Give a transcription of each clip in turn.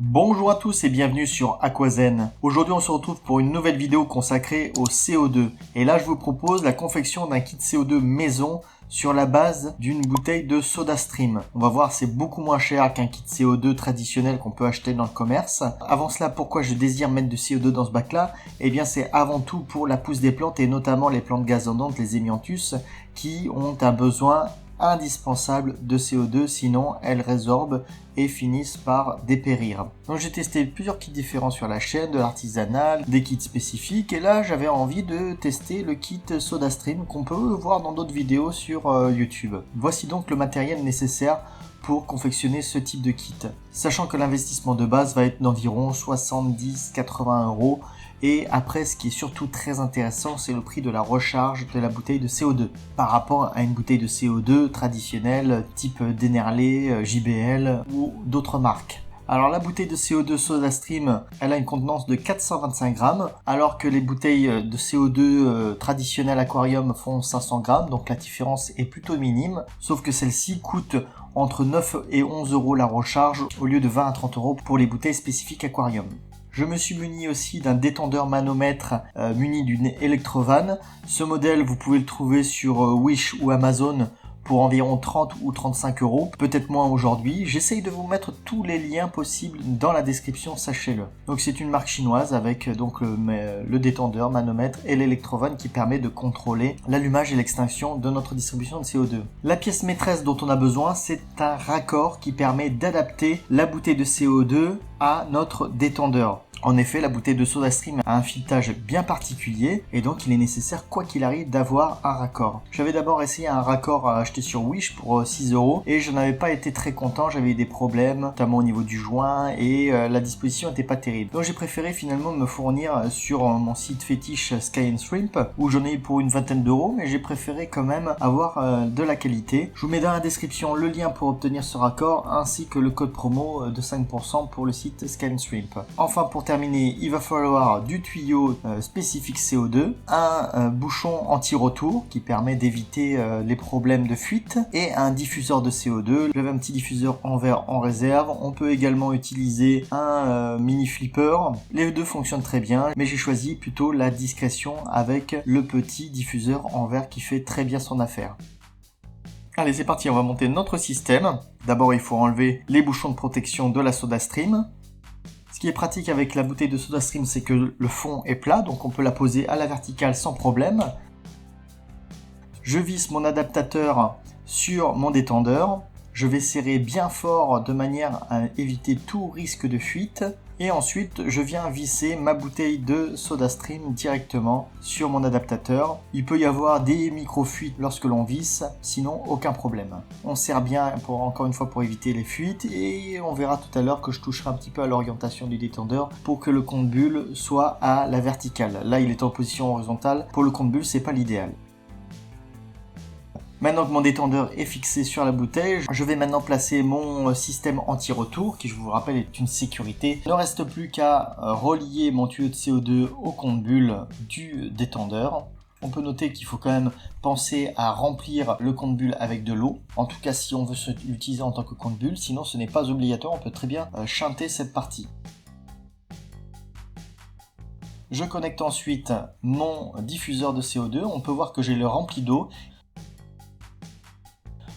Bonjour à tous et bienvenue sur Aquazen. Aujourd'hui on se retrouve pour une nouvelle vidéo consacrée au CO2. Et là je vous propose la confection d'un kit CO2 maison sur la base d'une bouteille de SodaStream. On va voir, c'est beaucoup moins cher qu'un kit CO2 traditionnel qu'on peut acheter dans le commerce. Avant cela, pourquoi je désire mettre du CO2 dans ce bac là? Eh bien c'est avant tout pour la pousse des plantes et notamment les plantes gazonantes, les hémianthus, qui ont un besoin indispensable de CO2, sinon elles résorbent et finissent par dépérir. Donc j'ai testé plusieurs kits différents sur la chaîne, de l'artisanal, des kits spécifiques, et là j'avais envie de tester le kit SodaStream qu'on peut voir dans d'autres vidéos sur YouTube. Voici donc le matériel nécessaire pour confectionner ce type de kit. Sachant que l'investissement de base va être d'environ 70-80 €. Et après, ce qui est surtout très intéressant, c'est le prix de la recharge de la bouteille de CO2 par rapport à une bouteille de CO2 traditionnelle type Dennerlé, JBL ou d'autres marques. Alors la bouteille de CO2 SodaStream, elle a une contenance de 425 grammes, alors que les bouteilles de CO2 traditionnelles aquarium font 500 grammes, donc la différence est plutôt minime, sauf que celle-ci coûte entre 9 et 11 € la recharge, au lieu de 20 à 30 € pour les bouteilles spécifiques aquarium. Je me suis muni aussi d'un détendeur manomètre muni d'une Electrovan. Ce modèle, vous pouvez le trouver sur Wish ou Amazon pour environ 30 ou 35 €, peut-être moins aujourd'hui. J'essaye de vous mettre tous les liens possibles dans la description, sachez-le. Donc c'est une marque chinoise avec donc le détendeur, manomètre et l'Electrovan qui permet de contrôler l'allumage et l'extinction de notre distribution de CO2. La pièce maîtresse dont on a besoin, c'est un raccord qui permet d'adapter la bouteille de CO2 à notre détendeur. En effet, la bouteille de SodaStream a un filetage bien particulier et donc il est nécessaire, quoi qu'il arrive, d'avoir un raccord. J'avais d'abord essayé un raccord à acheter sur Wish pour 6 € et je n'avais pas été très content, j'avais eu des problèmes, notamment au niveau du joint et la disposition n'était pas terrible. Donc j'ai préféré finalement me fournir sur mon site fétiche Sky & Shrimp où j'en ai eu pour une vingtaine d'euros, mais j'ai préféré quand même avoir de la qualité. Je vous mets dans la description le lien pour obtenir ce raccord ainsi que le code promo de 5% pour le site Sky & Shrimp. Enfin, pour terminer, il va falloir du tuyau spécifique CO2, un bouchon anti-retour qui permet d'éviter les problèmes de fuite et un diffuseur de CO2. J'avais un petit diffuseur en verre en réserve. On peut également utiliser un mini flipper. Les deux fonctionnent très bien, mais j'ai choisi plutôt la discrétion avec le petit diffuseur en verre qui fait très bien son affaire. Allez, c'est parti, on va monter notre système. D'abord, il faut enlever les bouchons de protection de la SodaStream. Ce qui est pratique avec la bouteille de SodaStream, c'est que le fond est plat, donc on peut la poser à la verticale sans problème. Je visse mon adaptateur sur mon détendeur. Je vais serrer bien fort de manière à éviter tout risque de fuite. Et ensuite, je viens visser ma bouteille de SodaStream directement sur mon adaptateur. Il peut y avoir des micro-fuites lorsque l'on visse, sinon aucun problème. On serre bien encore une fois pour éviter les fuites et on verra tout à l'heure que je toucherai un petit peu à l'orientation du détendeur pour que le compte-bulle soit à la verticale. Là, il est en position horizontale. Pour le compte-bulle, c'est pas l'idéal. Maintenant que mon détendeur est fixé sur la bouteille, je vais maintenant placer mon système anti-retour, qui je vous rappelle est une sécurité. Il ne reste plus qu'à relier mon tuyau de CO2 au compte-bulle du détendeur. On peut noter qu'il faut quand même penser à remplir le compte-bulle avec de l'eau. En tout cas, si on veut l'utiliser en tant que compte-bulle, sinon ce n'est pas obligatoire, on peut très bien shunter cette partie. Je connecte ensuite mon diffuseur de CO2. On peut voir que j'ai le rempli d'eau.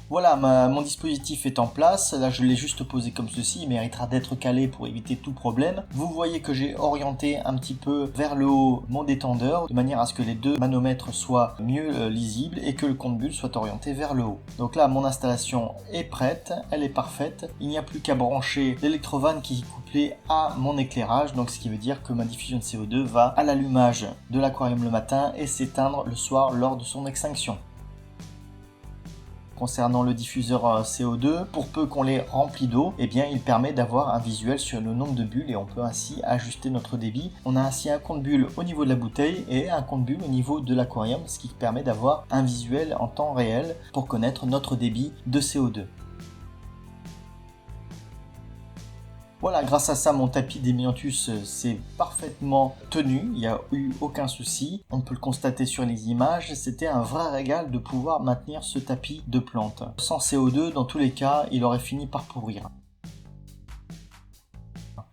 Voilà, mon dispositif est en place. Là, je l'ai juste posé comme ceci. Il méritera d'être calé pour éviter tout problème. Vous voyez que j'ai orienté un petit peu vers le haut mon détendeur de manière à ce que les deux manomètres soient mieux lisibles et que le compte-bulle soit orienté vers le haut. Donc là, mon installation est prête. Elle est parfaite. Il n'y a plus qu'à brancher l'Electrovan qui est couplé à mon éclairage. Donc, ce qui veut dire que ma diffusion de CO2 va à l'allumage de l'aquarium le matin et s'éteindre le soir lors de son extinction. Concernant le diffuseur CO2, pour peu qu'on l'ait rempli d'eau, eh bien il permet d'avoir un visuel sur le nombre de bulles et on peut ainsi ajuster notre débit. On a ainsi un compte-bulle au niveau de la bouteille et un compte-bulle au niveau de l'aquarium, ce qui permet d'avoir un visuel en temps réel pour connaître notre débit de CO2. Voilà, grâce à ça, mon tapis d'hémianthus s'est parfaitement tenu, il n'y a eu aucun souci. On peut le constater sur les images, c'était un vrai régal de pouvoir maintenir ce tapis de plantes. Sans CO2, dans tous les cas, il aurait fini par pourrir.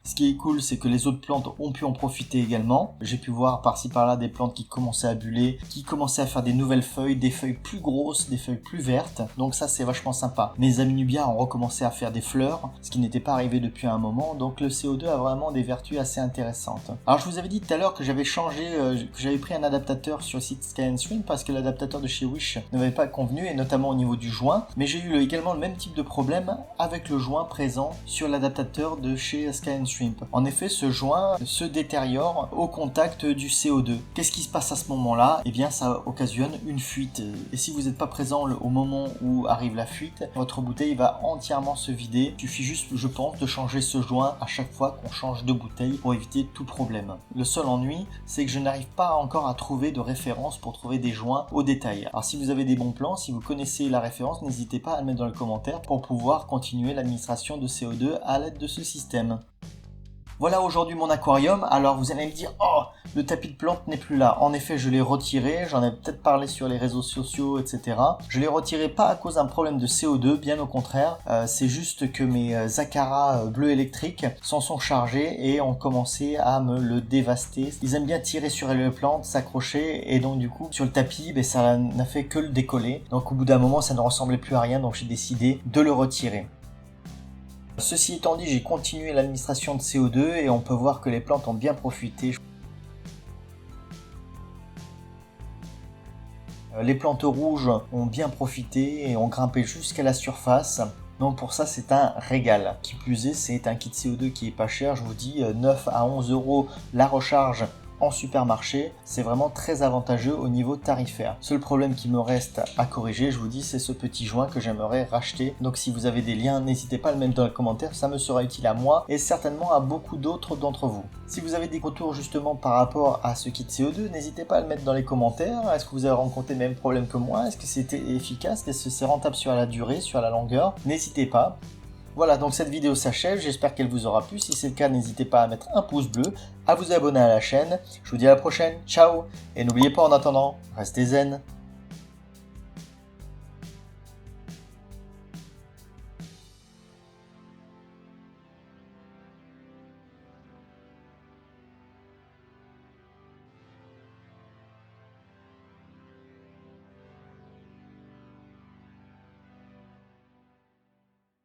Ce qui est cool, c'est que les autres plantes ont pu en profiter également. J'ai pu voir par-ci par-là des plantes qui commençaient à buller, qui commençaient à faire des nouvelles feuilles, des feuilles plus grosses, des feuilles plus vertes. Donc ça, c'est vachement sympa. Mes Aminubia ont recommencé à faire des fleurs, ce qui n'était pas arrivé depuis un moment. Donc le CO2 a vraiment des vertus assez intéressantes. Alors je vous avais dit tout à l'heure que j'avais changé, que j'avais pris un adaptateur sur le site Sky & Stream parce que l'adaptateur de chez Wish ne m'avait pas convenu, et notamment au niveau du joint. Mais j'ai eu également le même type de problème avec le joint présent sur l'adaptateur de chez Sky & Stream. En effet, ce joint se détériore au contact du CO2. Qu'est-ce qui se passe à ce moment-là? Eh bien, ça occasionne une fuite. Et si vous n'êtes pas présent au moment où arrive la fuite, votre bouteille va entièrement se vider. Il suffit juste, je pense, de changer ce joint à chaque fois qu'on change de bouteille pour éviter tout problème. Le seul ennui, c'est que je n'arrive pas encore à trouver de référence pour trouver des joints au détail. Alors si vous avez des bons plans, si vous connaissez la référence, n'hésitez pas à le mettre dans les commentaires pour pouvoir continuer l'administration de CO2 à l'aide de ce système. Voilà aujourd'hui mon aquarium. Alors vous allez me dire, oh, le tapis de plantes n'est plus là. En effet, je l'ai retiré, j'en ai peut-être parlé sur les réseaux sociaux, etc. Je l'ai retiré pas à cause d'un problème de CO2, bien au contraire. C'est juste que mes Acara bleus électriques s'en sont chargés et ont commencé à me le dévaster. Ils aiment bien tirer sur les plantes, s'accrocher, et donc du coup, sur le tapis, ça n'a fait que le décoller. Donc au bout d'un moment, ça ne ressemblait plus à rien, donc j'ai décidé de le retirer. Ceci étant dit, j'ai continué l'administration de CO2 et on peut voir que les plantes ont bien profité. Les plantes rouges ont bien profité et ont grimpé jusqu'à la surface. Donc pour ça, c'est un régal. Qui plus est, c'est un kit CO2 qui est pas cher. Je vous dis 9 à 11 € la recharge en supermarché. C'est vraiment très avantageux au niveau tarifaire. Seul problème qui me reste à corriger, je vous dis, c'est ce petit joint que j'aimerais racheter. Donc si vous avez des liens, n'hésitez pas à le mettre dans les commentaires, ça me sera utile à moi et certainement à beaucoup d'autres d'entre vous. Si vous avez des retours justement par rapport à ce kit CO2, n'hésitez pas à le mettre dans les commentaires. Est-ce que vous avez rencontré les mêmes problèmes que moi? Est-ce que c'était efficace? Est-ce que c'est rentable sur la durée, sur la longueur? N'hésitez pas. Voilà, donc cette vidéo s'achève, j'espère qu'elle vous aura plu. Si c'est le cas, n'hésitez pas à mettre un pouce bleu, à vous abonner à la chaîne. Je vous dis à la prochaine, ciao! Et n'oubliez pas en attendant, restez zen!